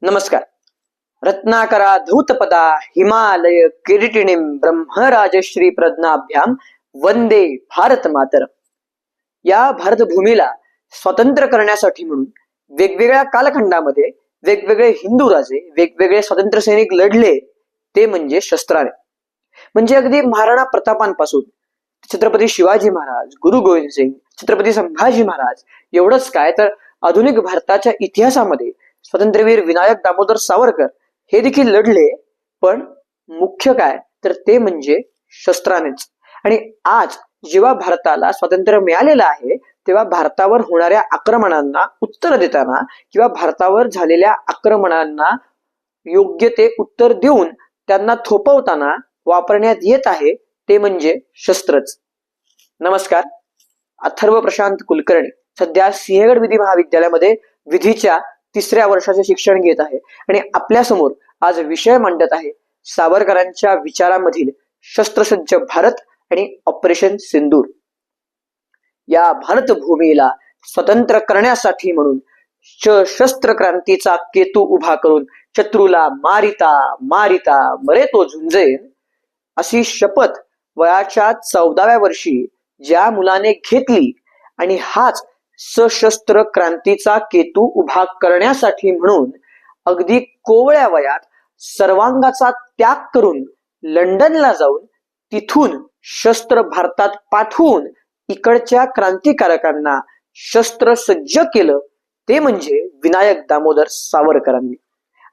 नमस्कार. रत्नाकरा धौतपदा हिमालय किरीटिनीं ब्रह्मराजश्री प्रज्ञाभ्याम वंदे भारत मातर. या भारतभूमीला स्वतंत्र करण्यासाठी म्हणून वेगवेगळ्या कालखंडामध्ये वेगवेगळे हिंदू राजे, वेगवेगळे स्वातंत्र्य सैनिक लढले, ते म्हणजे शस्त्राने. म्हणजे अगदी महाराणा प्रतापांपासून छत्रपती शिवाजी महाराज, गुरु गोविंद सिंग, छत्रपती संभाजी महाराज, एवढंच काय तर आधुनिक भारताच्या इतिहासामध्ये स्वातंत्र्यवीर विनायक दामोदर सावरकर हे देखील लढले. पण मुख्य काय तर ते म्हणजे शस्त्रानेच. आणि आज जेव्हा भारताला स्वातंत्र्य मिळालेलं आहे, तेव्हा भारतावर होणाऱ्या आक्रमणांना उत्तर देताना किंवा भारतावर झालेल्या आक्रमणांना योग्य ते उत्तर देऊन त्यांना थोपवताना वापरण्यात येत आहे ते म्हणजे शस्त्रच. नमस्कार. अथर्व प्रशांत कुलकर्णी सध्या सिंहगड विधी महाविद्यालयामध्ये विधीच्या 3ऱ्या वर्षाचे शिक्षण घेत आहे आणि आपल्या समोर आज विषय मांडत आहे सावरकरांच्या विचारामधील शस्त्रसज्ज भारत आणि ऑपरेशन सिंदूर. या भारतभूमीला स्वतंत्र करण्यासाठी म्हणून सशस्त्र क्रांतीचा केतू उभा करून शत्रूला मारिता मारिता मरे तो झुंजेन, अशी शपथ वयाच्या 14व्या वर्षी ज्या मुलाने घेतली आणि हाच सशस्त्र क्रांतीचा केतू उभा करण्यासाठी म्हणून अगदी कोवळ्या वयात सर्वांगाचा त्याग करून लंडनला जाऊन तिथून शस्त्र भारतात पाठवून इकडच्या क्रांतिकारकांना शस्त्र सज्ज केलं, ते म्हणजे विनायक दामोदर सावरकरांनी.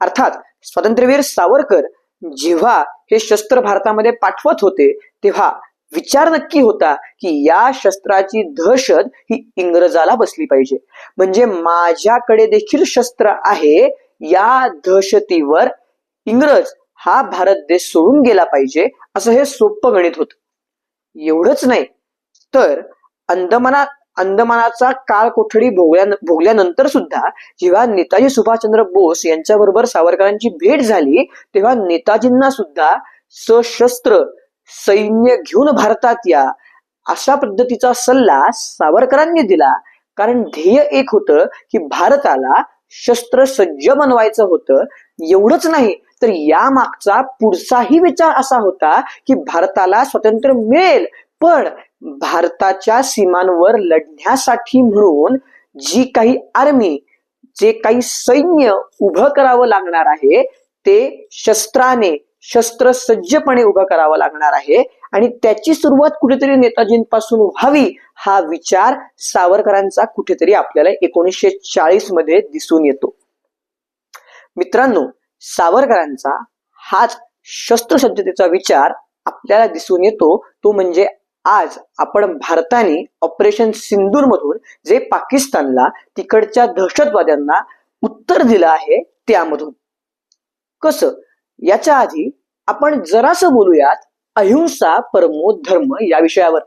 अर्थात स्वातंत्र्यवीर सावरकर जेव्हा हे शस्त्र भारतामध्ये पाठवत होते तेव्हा विचार नक्की होता की या शस्त्राची दहशत ही इंग्रजाला बसली पाहिजे. म्हणजे माझ्याकडे देखील शस्त्र आहे, या दहशतीवर इंग्रज हा भारत देश सोडून गेला पाहिजे, असं हे सोपं गणित होतं. एवढंच नाही तर अंदमानाचा काळ कोठडी भोगल्यानंतर सुद्धा जेव्हा नेताजी सुभाषचंद्र बोस यांच्याबरोबर सावरकरांची भेट झाली, तेव्हा नेताजींना सुद्धा सशस्त्र सैन्य घेऊन भारतात या अशा पद्धतीचा सल्ला सावरकरांनी दिला. कारण ध्येय एक होतं की भारताला शस्त्र सज्ज बनवायचं होतं. एवढंच नाही तर या मागचा पुढचाही विचार असा होता की भारताला स्वातंत्र्य मिळेल, पण भारताच्या सीमांवर लढण्यासाठी म्हणून जी काही आर्मी, जे काही सैन्य उभं करावं लागणार आहे ते शस्त्राने शस्त्रसज्जपणे उभं करावं लागणार आहे आणि त्याची सुरुवात कुठेतरी नेताजींपासून व्हावी, हा विचार सावरकरांचा कुठेतरी आपल्याला 1940 मध्ये दिसून येतो. मित्रांनो, सावरकरांचा हाच शस्त्रसज्जतेचा विचार आपल्याला दिसून येतो, तो म्हणजे आज आपण भारताने ऑपरेशन सिंदूर मधून जे पाकिस्तानला, तिकडच्या दहशतवाद्यांना उत्तर दिलं आहे त्यामधून. कसं, याच्या आधी आपण जरासं बोलूयात अहिंसा परमो धर्म या विषयावर.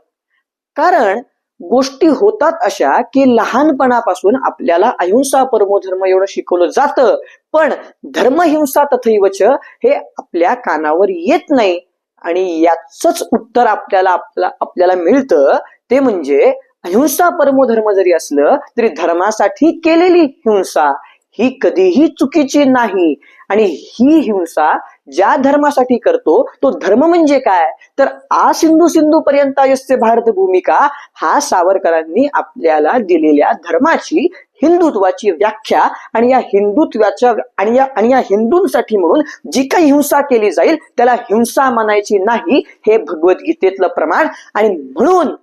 कारण गोष्टी होतात अशा की लहानपणापासून आपल्याला अहिंसा परमो धर्म एवढं शिकवलं जातं, पण धर्महिंसा तथैवच हे आपल्या कानावर येत नाही. आणि याच उत्तर आपल्याला मिळतं ते म्हणजे अहिंसा परमो धर्म जरी असलं तरी धर्मासाठी केलेली हिंसा ही कधीही चुकीची नाही. आणि ही हिंसा ज्या धर्मासाठी करतो तो धर्म म्हणजे काय तर आ सिंधू सिंधू पर्यंत यस्य भारत भूमिका, हा सावरकरांनी आपल्याला दिलेल्या धर्माची, हिंदुत्वाची व्याख्या. आणि या हिंदुत्वाच्या आणि या हिंदूंसाठी म्हणून जी काही हिंसा केली जाईल त्याला हिंसा मानायची नाही, हे भगवद्गीतेतलं प्रमाण. आणि म्हणून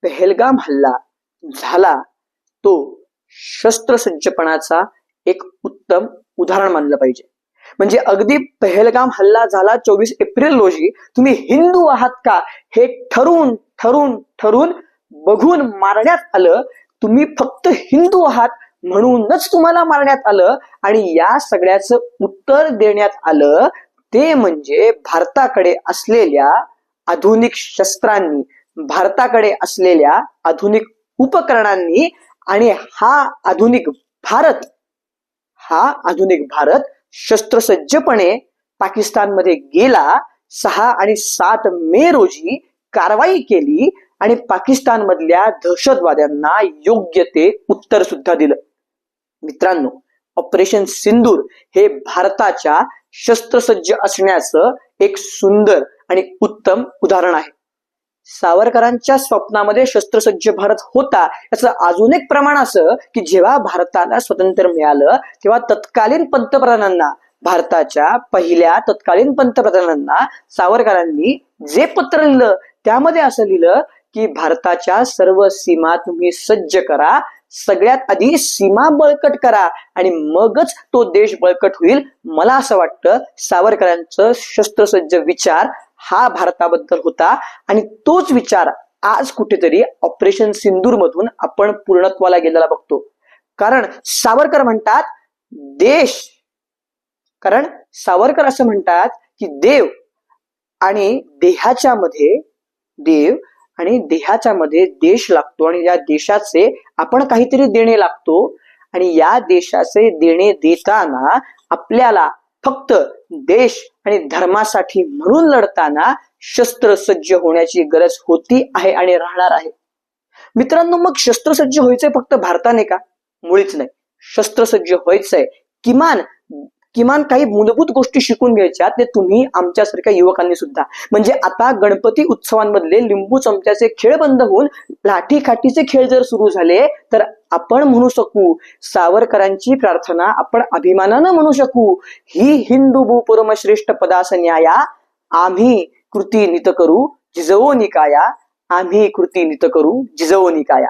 पहलगाम हल्ला झाला तो शस्त्रसज्जपणाचा एक उत्तम उदाहरण मानलं पाहिजे. म्हणजे अगदी पहलगाम हल्ला झाला 24 एप्रिल रोजी, तुम्ही हिंदू आहात का हे ठरून ठरून ठरून बघून मारण्यात आलं. तुम्ही फक्त हिंदू आहात म्हणूनच तुम्हाला मारण्यात आलं. आणि या सगळ्याचं उत्तर देण्यात आलं ते म्हणजे भारताकडे असलेल्या आधुनिक शस्त्रांनी, भारताकडे असलेल्या आधुनिक उपकरणांनी. आणि हा आधुनिक भारत शस्त्रसज्जपणे पाकिस्तानमध्ये गेला. 6 आणि 7 मे रोजी कारवाई केली आणि पाकिस्तान मधल्या दहशतवाद्यांना योग्य ते उत्तर सुद्धा दिलं. मित्रांनो, ऑपरेशन सिंदूर हे भारताच्या शस्त्रसज्ज असण्याचं एक सुंदर आणि उत्तम उदाहरण आहे. सावरकरांच्या स्वप्नामध्ये शस्त्रसज्ज भारत होता याचं अजून एक प्रमाण असं की जेव्हा भारताला स्वातंत्र्य मिळालं तेव्हा तत्कालीन पंतप्रधानांना, भारताच्या पहिल्या तत्कालीन पंतप्रधानांना सावरकरांनी जे पत्र लिहिलं त्यामध्ये असं लिहिलं की भारताच्या सर्व सीमा तुम्ही सज्ज करा, सगळ्यात आधी सीमा बळकट करा आणि मगच तो देश बळकट होईल. मला असं वाटतं सावरकरांचं शस्त्रसज्ज विचार हा भारताबद्दल होता आणि तोच विचार आज कुठेतरी ऑपरेशन सिंदूर मधून आपण पूर्णत्वाला गेलेला बघतो. कारण सावरकर म्हणतात कारण सावरकर असं म्हणतात की देव आणि देहाच्या मध्ये देश लागतो आणि या देशाचे आपण काहीतरी देणे लागतो आणि या देशाचे देणे देताना आपल्याला फक्त देश आणि धर्मासाठी म्हणून लढताना शस्त्रसज्ज होण्याची गरज होती आहे आणि राहणार आहे. मित्रांनो, मग शस्त्रसज्ज व्हायचंय फक्त भारताने का? मुळीच नाही. शस्त्रसज्ज व्हायचंय किमान काही मूलभूत गोष्टी शिकून घ्यायच्या ते तुम्ही आमच्यासारख्या युवकांनी सुद्धा. म्हणजे आता गणपती उत्सवांमधले लिंबू चमच्याचे खेळ बंद होऊन लाठीकाठीचे खेळ जर सुरू झाले तर आपण म्हणू शकू, सावरकरांची प्रार्थना आपण अभिमानानं म्हणू शकू, ही हिंदू भूपरमश्रेष्ठ पदास न्याया आम्ही कृती नित करू जिजवो निकाया, आम्ही कृती नित करू जिजवो निकाया.